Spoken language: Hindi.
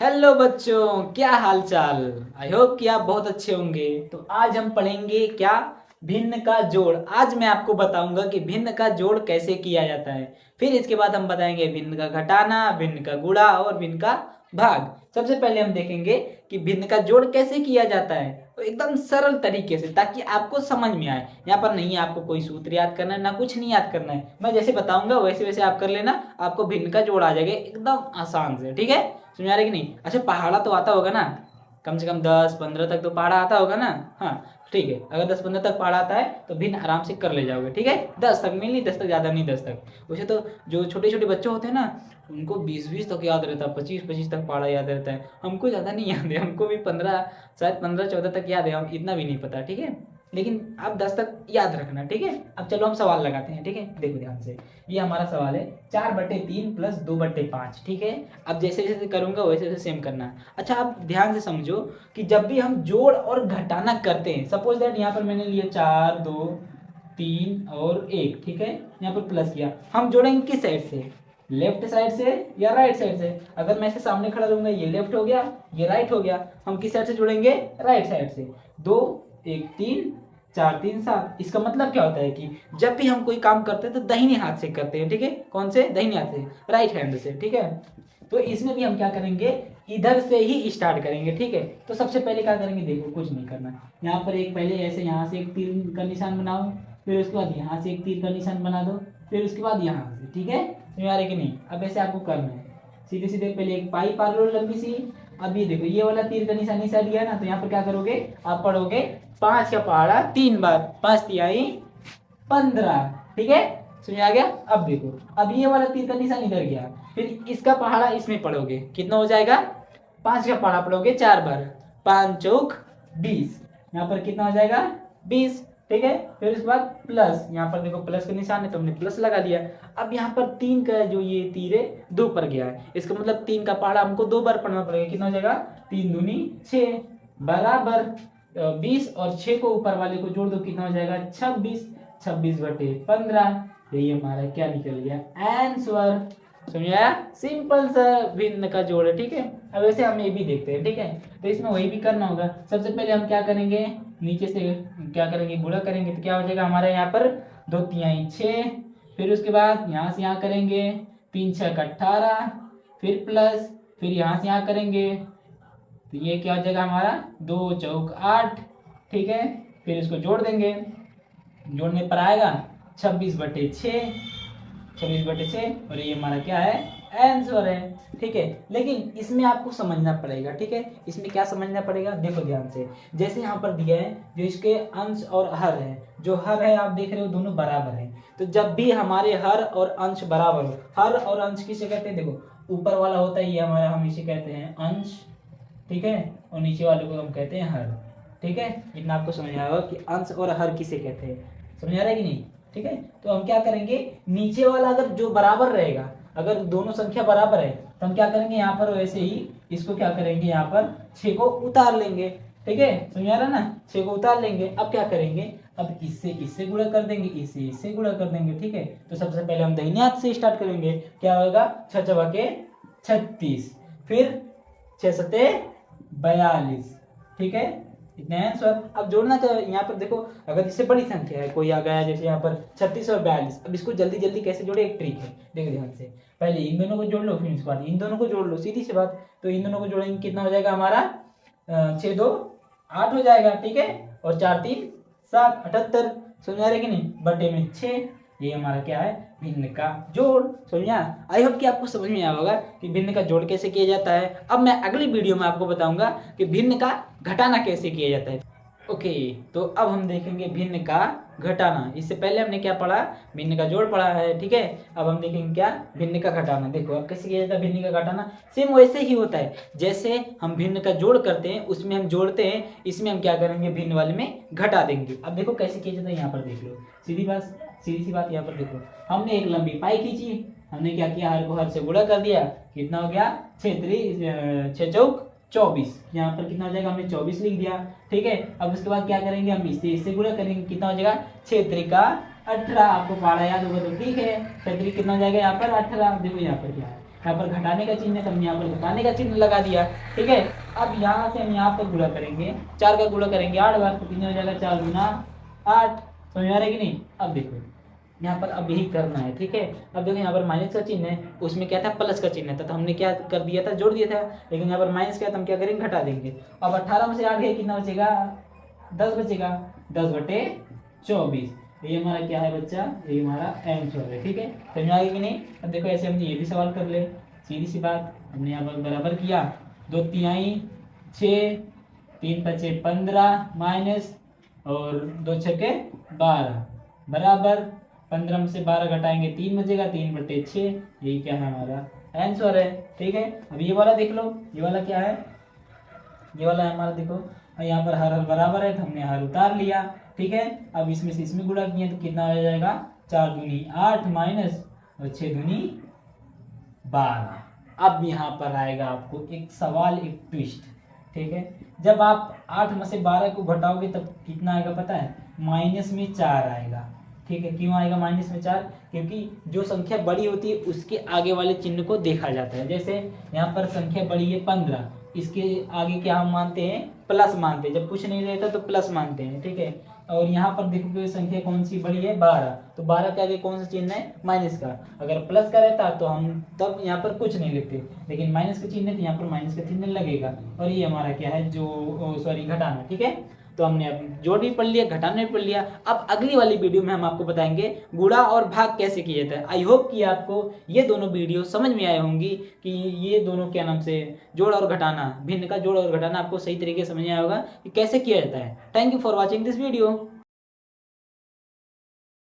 हेलो बच्चों, क्या हाल चाल। आई होप कि आप बहुत अच्छे होंगे। तो आज हम पढ़ेंगे क्या, भिन्न का जोड़। आज मैं आपको बताऊंगा कि भिन्न का जोड़ कैसे किया जाता है। फिर इसके बाद हम बताएंगे भिन्न का घटाना, भिन्न का गुणा और भिन्न का भाग। सबसे पहले हम देखेंगे कि भिन्न का जोड़ कैसे किया जाता है, तो एकदम सरल तरीके से, ताकि आपको समझ में आए। यहाँ पर नहीं आपको कोई सूत्र याद करना है, ना कुछ नहीं याद करना है। मैं जैसे बताऊंगा वैसे वैसे आप कर लेना, आपको भिन्न का जोड़ आ जाएगा एकदम आसान से। ठीक है, समझ आ रही कि नहीं। अच्छा, पहाड़ा तो आता होगा ना, कम से कम 10-15 तक तो पहाड़ा आता होगा ना। हाँ ठीक है, अगर 10-15 तक पहाड़ा आता है तो भिन्न आराम से कर ले जाओगे। ठीक है, 10 तक मिल नहीं, 10 तक ज़्यादा नहीं, 10 तक। वैसे तो जो छोटे छोटे बच्चे होते हैं ना, उनको 20-20 तक याद रहता है, 25-25 तक पहाड़ा याद रहता है। हमको ज़्यादा नहीं याद है, हमको भी 15, शायद 15-14 तक याद है, हम इतना भी नहीं पता। ठीक है, लेकिन आप 10 तक याद रखना। ठीक है, अब चलो हम सवाल लगाते हैं। ठीक है, देखो ध्यान से, ये हमारा सवाल है 4/3 + 2/5। ठीक है, अब जैसे जैसे करूंगा वैसे वैसे सेम करना। अच्छा, आप ध्यान से समझो कि जब भी हम जोड़ और घटाना करते हैं, सपोज दैट यहाँ पर मैंने लिया 4, 2, 3 और 1। ठीक है, यहाँ पर प्लस किया, हम जोड़ेंगे किस साइड से, लेफ्ट साइड से या राइट साइड से। अगर मैं इसे सामने खड़ा रहूंगा, ये लेफ्ट हो गया, ये राइट हो गया, हम किस साइड से जोड़ेंगे, राइट साइड से। 2, 1, 3, 4, 3, 7। इसका मतलब क्या होता है कि जब भी हम कोई काम करते हैं तो दाहिने हाथ से करते हैं। ठीक है, कौन से, दाहिने हाथ से, राइट हैंड से। ठीक है, तो इसमें भी हम क्या करेंगे, इधर से ही स्टार्ट करेंगे। ठीक है, तो सबसे पहले क्या करेंगे, देखो कुछ नहीं करना, यहाँ पर एक पहले ऐसे यहाँ से एक तीर का निशान बनाओ, फिर उसके बाद यहाँ से एक तीर का निशान बना दो, फिर उसके बाद यहाँ से। ठीक है, समझ आ रही कि नहीं। अब ऐसे आपको करना है, सीधे सीधे पहले एक पाई पार लो लंबी सी। अब ये देखो, ये वाला तीर का निशान इस साइड गया ना, तो यहाँ पर क्या करोगे, आप पढ़ोगे 5 का पहाड़ा 3 बार, 5 तिहाई 15। ठीक है, समझ आ गया। अब देखो, अब ये वाला तीर का निशान इधर गया, फिर इसका पहाड़ा इसमें पढ़ोगे, कितना हो जाएगा, 5 का पहाड़ा पढ़ोगे 4 बार, 5 चौक 20। यहाँ पर कितना हो जाएगा, 20। ठीक है, फिर उसके बाद प्लस, यहाँ पर देखो प्लस का निशान है तो हमने प्लस लगा दिया। अब यहाँ पर 3 का जो ये तीर है 2 पर गया है, इसका मतलब 3 का पहाड़ा हमको 2 बार पढ़ना पड़ेगा। कितना हो जाएगा, 3 दूनी 6 बराबर 20, और 6 को ऊपर वाले को जोड़ दो, कितना हो जाएगा 26। 26/15, यही हमारा क्या निकल गया, आंसर। समझ आया, सिंपल सा भिन्न का जोड़ है। ठीक है, अब वैसे हम ये भी देखते हैं। ठीक है, तो इसमें वही भी करना होगा। सबसे पहले हम क्या करेंगे, नीचे से क्या करेंगे, गुणा करेंगे, तो क्या हो जाएगा हमारे यहाँ पर 2 तिहाई 6, फिर उसके बाद यहाँ से यहाँ करेंगे 3 6 18, फिर प्लस, फिर यहाँ से यहाँ करेंगे, तो ये क्या हो जाएगा हमारा 2 चौक 8। ठीक है, फिर इसको जोड़ देंगे, जोड़ने पर आएगा 26/6, 26/6, और ये हमारा क्या है, आंसर है। ठीक है, लेकिन इसमें आपको समझना पड़ेगा। ठीक है, इसमें क्या समझना पड़ेगा, देखो ध्यान से, जैसे यहाँ पर दिया है जो इसके अंश और हर है, जो हर है आप देख रहे हो दोनों बराबर है। तो जब भी हमारे हर और अंश बराबर हो, हर और अंश किसे कहते हैं, देखो ऊपर वाला होता है ये हमारा, हम इसे कहते हैं अंश। ठीक है, और नीचे वाले को हम कहते हैं हर। ठीक है, इतना आपको समझ आया होगा कि अंश और हर किसे कहते हैं, समझ आ रहा है कि नहीं। ठीक है, तो हम क्या करेंगे, नीचे वाला अगर जो बराबर रहेगा, अगर दोनों संख्या बराबर है तो हम क्या करेंगे, यहाँ पर वैसे ही इसको क्या करेंगे, यहाँ पर 6 को उतार लेंगे। ठीक है, समझ आ रहा है ना, 6 को उतार लेंगे। अब क्या करेंगे, अब इससे इससे गुणा कर देंगे, इससे इससे गुणा कर देंगे। ठीक है, तो सबसे पहले हम दाहिने हाथ से स्टार्ट करेंगे, क्या होगा 6 चौके 36, फिर 6 सत्ते 42। ठीक है, इतने आंसर। अब जोड़ना चाहिए, यहाँ पर देखो अगर इससे बड़ी संख्या है, कोई आ गया जैसे यहाँ पर 36 और 42, अब इसको जल्दी जल्दी कैसे जोड़े, एक ट्रिक है, देखो ध्यान से। पहले इन दोनों को जोड़ लो, फिर इसके बाद इन दोनों को जोड़ लो, सीधी सी बात। तो इन दोनों को जोड़ेंगे, कितना हो जाएगा हमारा 6 2 8 हो जाएगा। ठीक है, और 4 3 7 78, समझ आ रहा है कि नहीं, बटे में 6, ये हमारा क्या है, भिन्न का जोड़। समझा, आई होप कि आपको समझ में आया होगा कि भिन्न का जोड़ कैसे किया जाता है। अब मैं अगली वीडियो में आपको बताऊंगा कि भिन्न का घटाना कैसे किया जाता है। ओके, तो अब हम देखेंगे भिन्न का घटाना। इससे पहले हमने क्या पढ़ा, भिन्न का जोड़ पढ़ा है। ठीक है, अब हम देखेंगे क्या, भिन्न का घटाना। देखो अब कैसे किया जाता है भिन्न का घटाना, सेम वैसे ही होता है जैसे हम भिन्न का जोड़ करते हैं, उसमें हम जोड़ते हैं, इसमें हम क्या करेंगे, भिन्न वाले में घटा देंगे। अब देखो कैसे किया जाता है, यहाँ पर देख लो, सीधी सी बात। यहाँ पर देखो, हमने एक लंबी पाई खींची, हमने क्या किया, हर को हर से गुणा कर दिया, कितना हो गया 6 चौक 24, यहाँ पर कितना हो जाएगा, हमने 24 लिख दिया। ठीक है, अब उसके बाद क्या करेंगे, हम इससे गुणा करेंगे, कितना हो जाएगा 6 3 18। आपको पहाड़ा याद होगा तो ठीक है, 6 3 कितना हो जाएगा यहाँ पर 18। देखो यहाँ पर क्या है, यहाँ पर घटाने का चिन्ह है तो हमने यहाँ पर घटाने का चिन्ह लगा दिया। ठीक है, अब यहाँ से हम यहाँ पर गुणा करेंगे, 4 का गुणा करेंगे 8 बार तो 3 हो जाएगा, 4 गुना 8। समझ में आ रहा है कि नहीं? अब देखो यहाँ पर अब यही करना है। ठीक है, अब देखो यहाँ पर माइनस का चिन्ह है, उसमें क्या था प्लस का चिन्ह था, तो हमने क्या कर दिया था जोड़ दिया था, लेकिन यहाँ पर माइनस क्या था हम क्या करेंगे घटा देंगे। अब 18 में से 8 गए कितना बचेगा? 10 बचेगा, 10/24। ये हमारा क्या है बच्चा? ये हमारा आंसर है। ठीक है, समझ आ गया कि नहीं? अब देखो ऐसे हमने ये भी सवाल कर ले, सीधी सी बात, हमने यहाँ पर बराबर किया, 2 तिहाई 6, 3 पचे 15 माइनस और 2 छके 12 बराबर 15 में से 12 घटाएंगे 3 बचेगा, 3/6। यही क्या है हमारा आंसर है। ठीक है, अब ये वाला देख लो, ये वाला क्या है? ये वाला है हमारा, देखो यहाँ पर हर बराबर है तो हमने हर उतार लिया। ठीक है, अब इसमें से इसमें गुणा किए तो कितना आ जाएगा? 4 दूनी 8 माइनस और 6 दूनी 12। अब यहाँ पर आएगा आपको एक सवाल, एक ट्विस्ट। ठीक है, जब आप 8 में से 12 को घटाओगे तब कितना आएगा पता है? माइनस में 4 आएगा। ठीक है, क्यों आएगा माइनस में 4? क्योंकि जो संख्या बड़ी होती है उसके आगे वाले चिन्ह को देखा जाता है। जैसे यहाँ पर संख्या बड़ी है 15, इसके आगे क्या हम मानते हैं? प्लस मानते हैं, जब कुछ नहीं रहता तो प्लस मानते हैं। ठीक है, और यहाँ पर देखो संख्या कौन सी बड़ी है? 12, तो 12 के आगे कौन सा चिन्ह है? माइनस का। अगर प्लस का रहता तो हम तब यहाँ पर कुछ नहीं लिखते, लेकिन माइनस का चिन्ह है तो यहाँ पर माइनस का चिन्ह लगेगा। और ये हमारा क्या है? जो सॉरी घटाना। ठीक है, तो हमने अब जोड़ भी पढ़ लिया, घटाना भी पढ़ लिया। अब अगली वाली वीडियो में हम आपको बताएंगे गुणा और भाग कैसे किया जाता है। आई होप कि आपको ये दोनों वीडियो समझ में आए होंगी कि ये दोनों क्या नाम से जोड़ और घटाना, भिन्न का जोड़ और घटाना आपको सही तरीके से समझ में आया होगा कि कैसे किया जाता है। Thank you for watching this video.